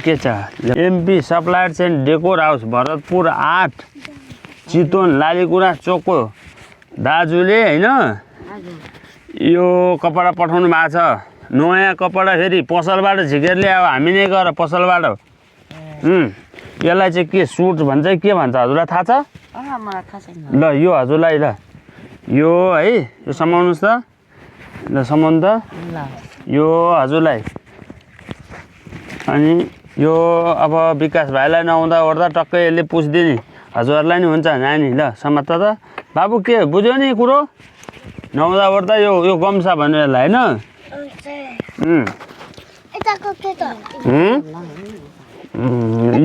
के छ MP suppliers and decor house Bharatpur 8 Chitwan Laliguras चोकको दाजुले हैन यो कपडा पठाउनु भएको छ। नयाँ कपडा फेरि पसलबाट झिकेर ल्यायो, हामी नै गएर पसलबाट। यसलाई चाहिँ के सुट भन्छ के भन्छ हजुरलाई थाहा छ? मलाई थाहा छैन। ल यो हजुरलाई ल यो है यो समाउनुहोस् त, ल समाउनु त, यो हजुरलाई। अनि यो अब विकास भाइलाई नहुँदा ओर्दा टक्कै यसले पुछिदिने हजुरहरूलाई नि हुन्छ नानी। ल समात्छ त बाबु, के बुझ्यो नि कुरो? नहुँदा ओर्दा यो गम्सा भन्नु यसलाई होइन।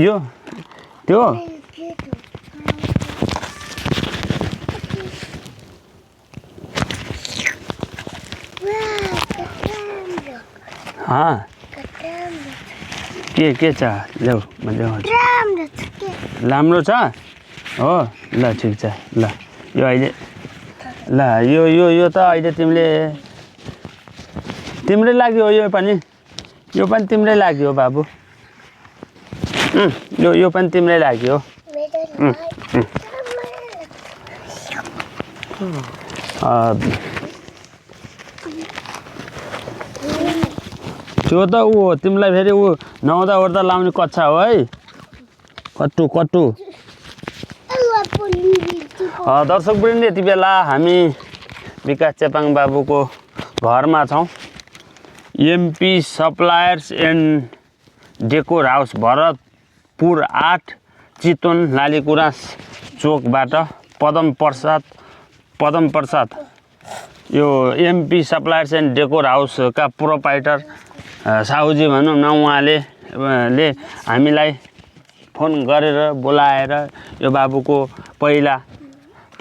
यो त्यो के छ ल्याउ राम्रो छ हो। ल ठिक छ। ल यो अहिले ल यो त अहिले तिम्रै लाग्यो, यो पनि तिम्रै लाग्यो बाबु। यो पनि तिम्रै लाग्यो। त्यो त ऊ तिमीलाई फेरि ऊ नहुँदा ओर्दा लाउने कच्छा हो है, कट्टु। दर्शकवृन्द यति बेला हामी विकास चेपाङ बाबुको घरमा छौँ। MP suppliers and decor house Bharatpur 8 Chitwan Laliguras चोकबाट पदम प्रसाद यो एमपी सप्लायर्स एन्ड डेकोर हाउसका प्रोपाइटर साहुजी भनौँ न, उहाँले हामीलाई फोन गरेर बोलाएर यो बाबुको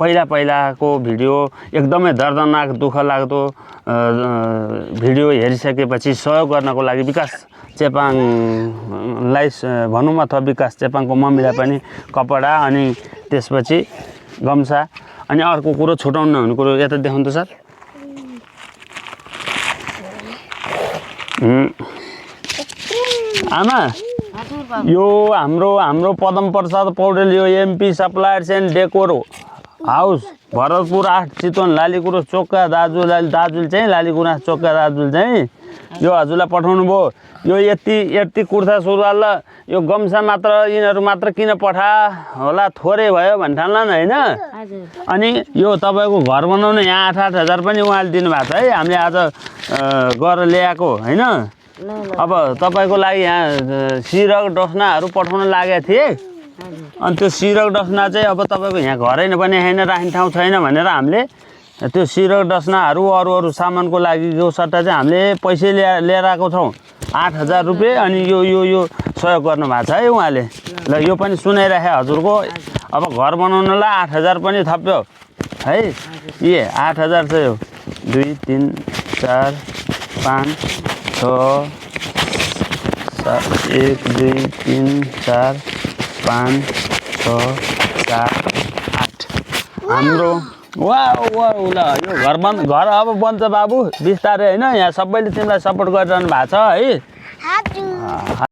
पहिलाको भिडियो एकदमै दर्दनाक दुःख लाग्दो भिडियो हेरिसकेपछि सहयोग गर्नको लागि विकास चेपाङलाई भनौँ अथवा विकास चेपाङको मम्मीलाई पनि कपडा अनि त्यसपछि गम्सा अनि अर्को कुरो छुटाउनु नहुने कुरो यता देखाउनु त सर। आमा यो हाम्रो पदम प्रसाद पौडेल यो MP suppliers and decor house Bharatpur 8 Chitwan Laliguras चोकका दाजुले चाहिँ लालीगुँरास चोकका दाजुले चाहिँ यो हजुरलाई पठाउनु भयो। यो यति कुर्ता सुरुवाल र यो गम्सा मात्र यिनीहरू मात्र किन पठा होला, थोरै भयो भन्ने ठान्ला न होइन। अनि यो तपाईँको घर बनाउनु यहाँ 8,000 पनि उहाँले दिनुभएको छ है, हामीले आज गरेर ल्याएको होइन। अब तपाईँको लागि यहाँ सिरक डस्नाहरू पठाउन लागेको थिएँ। अनि त्यो सिरक डस्ना चाहिँ अब तपाईँको यहाँ घरै पनि होइन, राख्ने ठाउँ छैन भनेर हामीले त्यो सिरक डस्नाहरू अरू सामानको लागि यो सट्टा चाहिँ हामीले पैसै लिएर आएको छौँ 8,000 रुपियाँ। अनि यो सहयोग गर्नुभएको छ है उहाँले। ल यो पनि सुनाइराखेँ हजुरको। अब घर बनाउनलाई 8,000 पनि थप्यो है। 8,000 छ यो 2 3 4 5 6 7 1 2 3 4 5 6 7 8 हाम्रो ल यो घर अब बन्छ बाबु बिस्तारै होइन। यहाँ सबैले तिमीलाई सपोर्ट गरिरहनु भएको छ है।